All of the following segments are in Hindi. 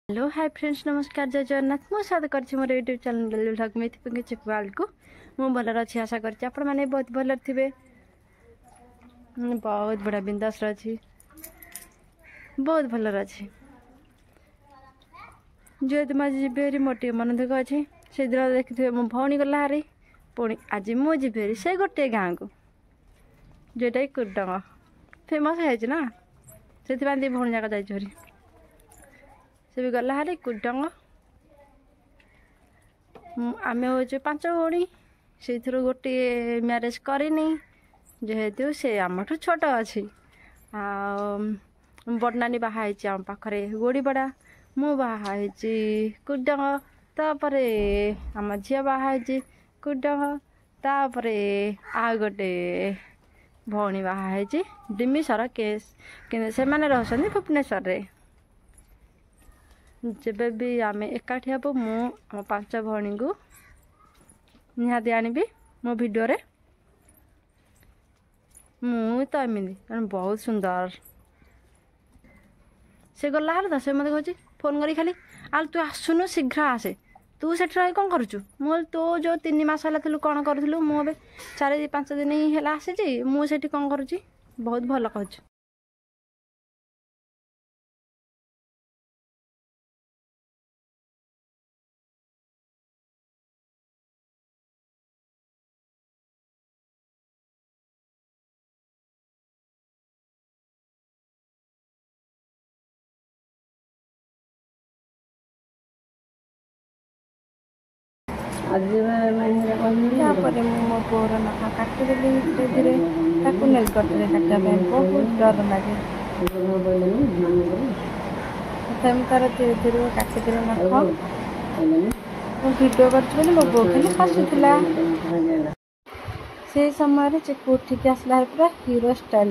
हेलो हाय फ्रेंड्स नमस्कार जय जगन्नाथ मु स्वागत करछि मोर यूट्यूब चैनल व्लॉग मिथिपुंगे चिकवाल को मु भलर अछि आशा करछि आपण माने बहुत भलर थिबे। बहुत बड़ा बिंदास अछि बहुत भलर अछि जो तुम जीवेरी मोटे मन दुख अछि से दिन देखिथिबे मो भौणी गला हारी पुणी आज मु जीवेरी से गोटे गाँ को जोटा कुडंग फेमस है ना से दी भौणी जाक जाइछरी से भी गला हारी कुडंग आम हूँ 5 भौणी से गोटे म्यारेज करनी जेहेतु से आम छोट अच्छी बड़नानी बाहाई आम पाखे गोड़ीबड़ा मु बाहाई कुडंग तापर आम झील बाहाई कुडंग तापर आ गोटे भौणी बाहाई डिमिसर केस कि से रोचन भुवनेश्वर जब भी आम एकाठी हे मु 5 भौणी को निहाती आनबी मो वीडियो रे मु तो एमती बहुत सुंदर से गला तो से मत कह फोन करी खाली आ तू आसुनु शीघ्र आसे तू से रही कौन करुचु मु तो जो 3 मास है कौन करूँ मुझे 4-5 दिन है आसी मुझे कौन करुच्ची बहुत भल कहूँ। तापर मो पुअर नखा काटिदेली धीरे धीरे नेल कटर काटापी बहुत डर लगे तथा तार धीरे धीरे काटिदेली नख भिडियो कर मो बो खाली हसुला से समय चिकू उठिक आसला पूरा हीरो स्टाइल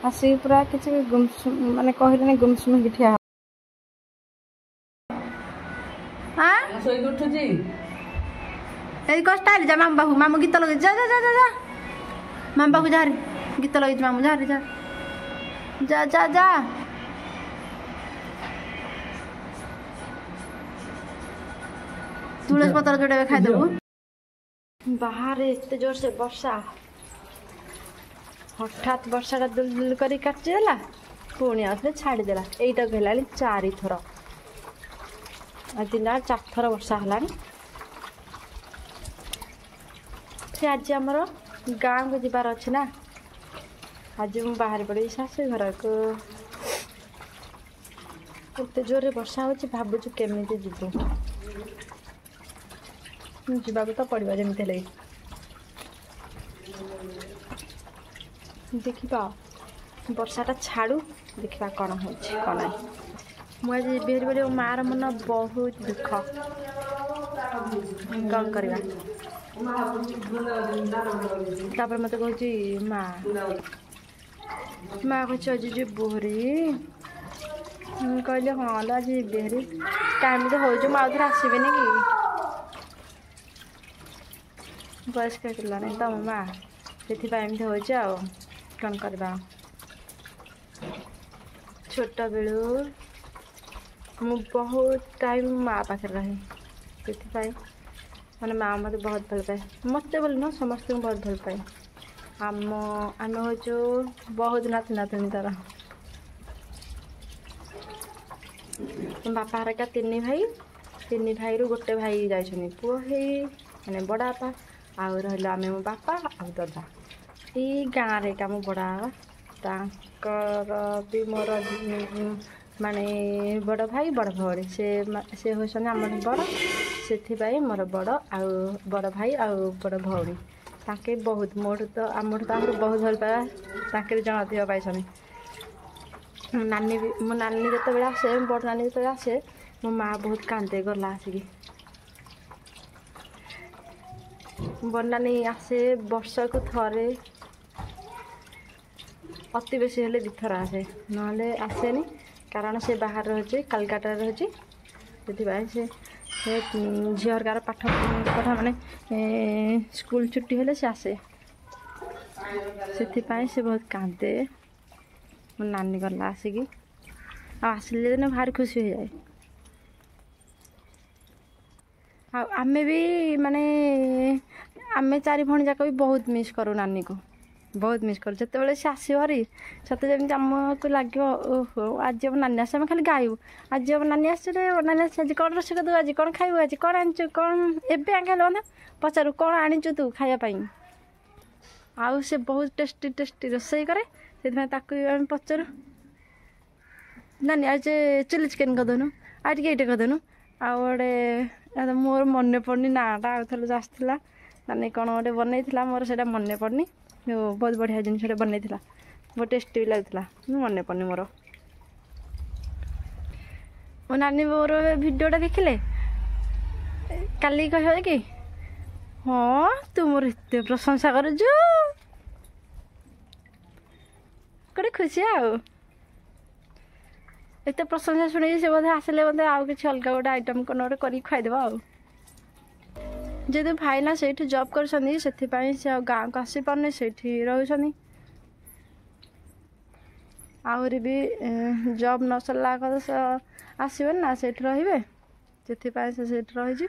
आसिक पूरा किसी गुमसुम माने कहले गुमसुम की ठिया कौन स्टाइल जा मामू बाबू मामू गीत लगे जा जा जा जा जा मामू बाबू जा रे गीत लगे मामू जा रे जा जा जा जा तुलसी पत्र जोड़े खाईदेबू बाहर एत जोर से वर्षा हठात वर्षा दुल कर काटिदेला पुणी आउे छाड़देला यहीटा कहला 4 थर दिन 4 थर वर्षा है से आज आमर गाँव को जीवार अच्छे ना आज मुझे बाहर पड़ी शाशु घर को एत जोर वर्षा हो भावुँ केमी जीवु जावाक तो पड़ा जमी लगे देखा वर्षाटा छाड़ू देखा कौन हो कौन ना मुझे बेहरी बेहरी मार मन बहुत दुख कौन करवा तापर मत कह माँ कह आज बोहरी कहले हाँ आज बेहरी टाइम तो हो आउे आसबेनि कि बयस्क नहीं तुम माँ से हो कौन करवा छोट बेलू मु बहुत टाइम माँ पाखे रहे से मैंने माँ मत बहुत भल पाए मत बोल न समस्त बहुत भल पाए आम आम हूँ बहुत नाती नातुणी तार बापा हरिका 3 भाई रु गोटे भाई जाइछनी पुओ है मैंने बड़ा बापा आउ रहा आम मो बापा आ दादा ये गाँव रे का मो बड़ा भी मोर माने बड़ भाई बड़ भौणी से होसन आम बड़ से मोर बड़ आउ बड़ भाई आउ बड़ भौणी ताके बहुत मोट तो आम बहुत भल पाए जन अधिक पाइछन नानी मो नानी जो आसे बड़ नानी जो आसे मो माँ बहुत कांदे गला आसिक बड़ नानी आसे वर्ष को थरे अति बेसी हेले 2 थर आसे ना आसेनी कारण से बाहर रही कलकाता रही से झीलकार पाठ पढ़ा माने स्कूल छुट्टी हेले से आसे से बहुत कांदे मो नानी गला आसिक आसिले दिन भारी खुशी हो जाए आमे भी माने आमे 4 भणी जाक भी बहुत मिस करू नानी को बहुत मिस करू जिते से आसरी सत जमी आमको लगे ओहो आज अब नानी आस खाली गायबू आज अब नानी आस नानी आस आज कौन रोषे कर आज कौन खाइबू आज कौन आनीचु कौन एवं आगे पचारू कौन आनीचु तू खायापाई आउ से बहुत टेस्टी टेस्टी रोषे कै से पचारू नानी आज चिली चिकेन करदेनु आज ये करदेनु आ गोटे मोर मन पड़नी नाटा आउ थे आसला नानी कौन गोटे बनई मोर से मन पड़नी बहुत बढ़िया जिनस बनई बहुत टेस्टी भी लगुला मन पड़नी मोर मो नानी मोर भिडियोटा देखिले काली कह कि हाँ तू मोर एत प्रशंसा करुचु गोटे खुशी एत प्रशंसा शुणी से बोधे आसिले बोधे आउ कि अलग गोटे आइटम कौन गोटे कर खाईदेव जेहेतु भाईना से जॉब कर गाँव को आसी पारनी से रोच आहरी भी जॉब न सरला आसबे ना से रे से रही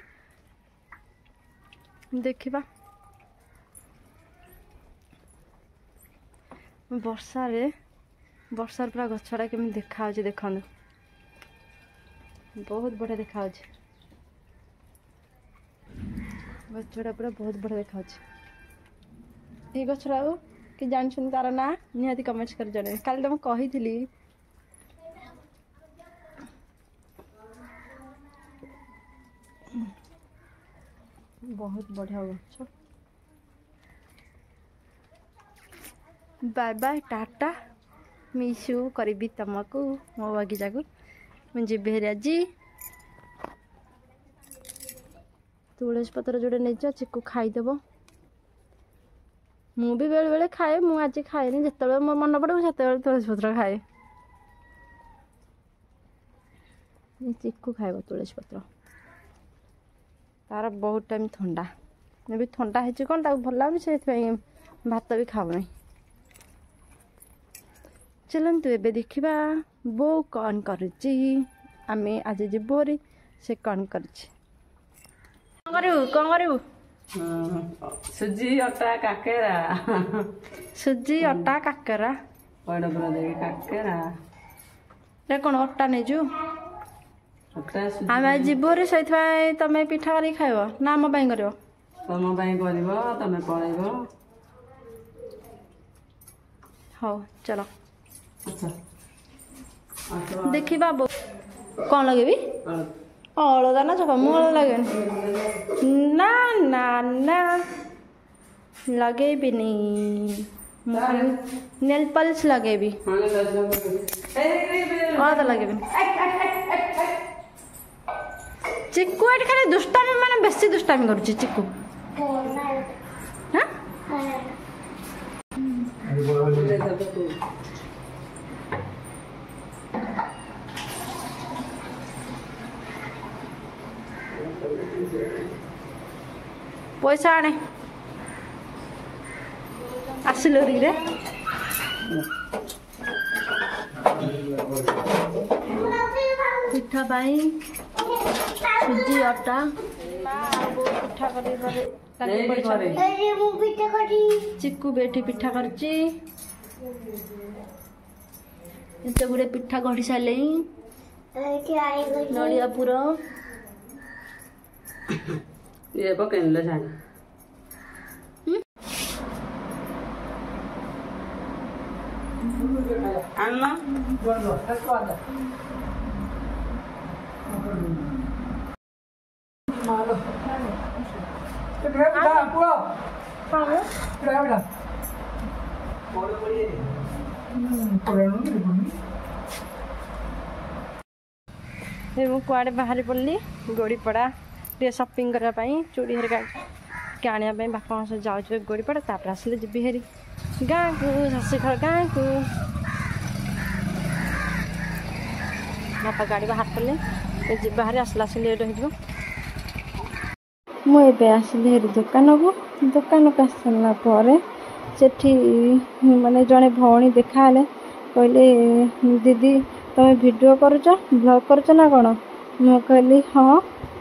देखा वर्षार पूरा गछटा केमी देखा देखु बहुत बढ़िया देखा गछटा पूरा बहुत बढ़िया देखा ये गछटा कि जानछन तार ना निहाती कमेंट्स कर जणे काल तो कही थी बहुत बढ़िया गछ बाय बाय टाटा मिसू करी तुमको मो बगीचा को मुझे बेहरी आज तुलसी पत्र जोड़े नहीं जा चिक्कू खाईदेव मु भी बेले बेले खाए मु आज खाएनी जिते मो मन पड़े से तुलसी पत्र खाए चिक्कू खाइब तुलसी पत्र तार बहुत टाइम ठंडा भी ठंडा है कौन भल लगे से भात भी खाऊना चलतु एबे देखा बो कौन करुच्ची आमे आज जीवरी से कौन करुच्ची कौन करू सुजी अटा काकेरा सुजी अटा काकेरा बड़ बड़ दे काकेरा रे कौन अटा नहीं जु आमे जीवरी से तमे पिठा कर खाइब ना आम कर तुम तमें पलैब हाँ चलो अच्छा देखी बाबू कौन लगे भी अलगा ना चपा मु लगे ना ना ना लगे भी नहीं नेल पॉलिश लगे भी और तो लगे भी चिक्कू एट खाली दुष्टामी माने बेसी दुष्टामी करुची चिक्कू हाँ पैसा आने आसिल रे पिठा पाई सुजी अटा पिठा चिक्कू बेठी पिठा करची एते गुड़े पिठा गढ़ी सारे नड़िया पुर ये पकड़ले जाने अन्ना कुआड़े बाहरी पड़ी गोड़ीपड़ा टे सपिंग करने चूड़ी हरिका के आने बापा सह जाऊँ गोड़ीपड़ा तापर आसिले जी हेरी गाँ को शाशुघर गाँ को बापा गाड़ी बाहर पड़े जी बाहर आसला से लेट हो मुझे आसिली हेरी दुकान को आस सारापर से माने जड़े भौणी देखा कहले दीदी तुम वीडियो करुच ब्लॉग करुच ना कौन मु कहली हाँ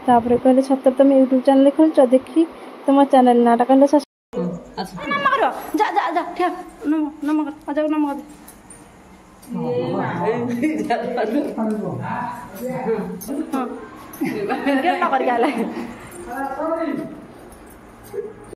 तापर कहले छतर तुम यूट्यूब चैनल खोलच देखी तुम चैनल नाटा कहले अच्छा नम करो जा जा जा ठिया नम नम कर जाओ नम कर हां के करके आले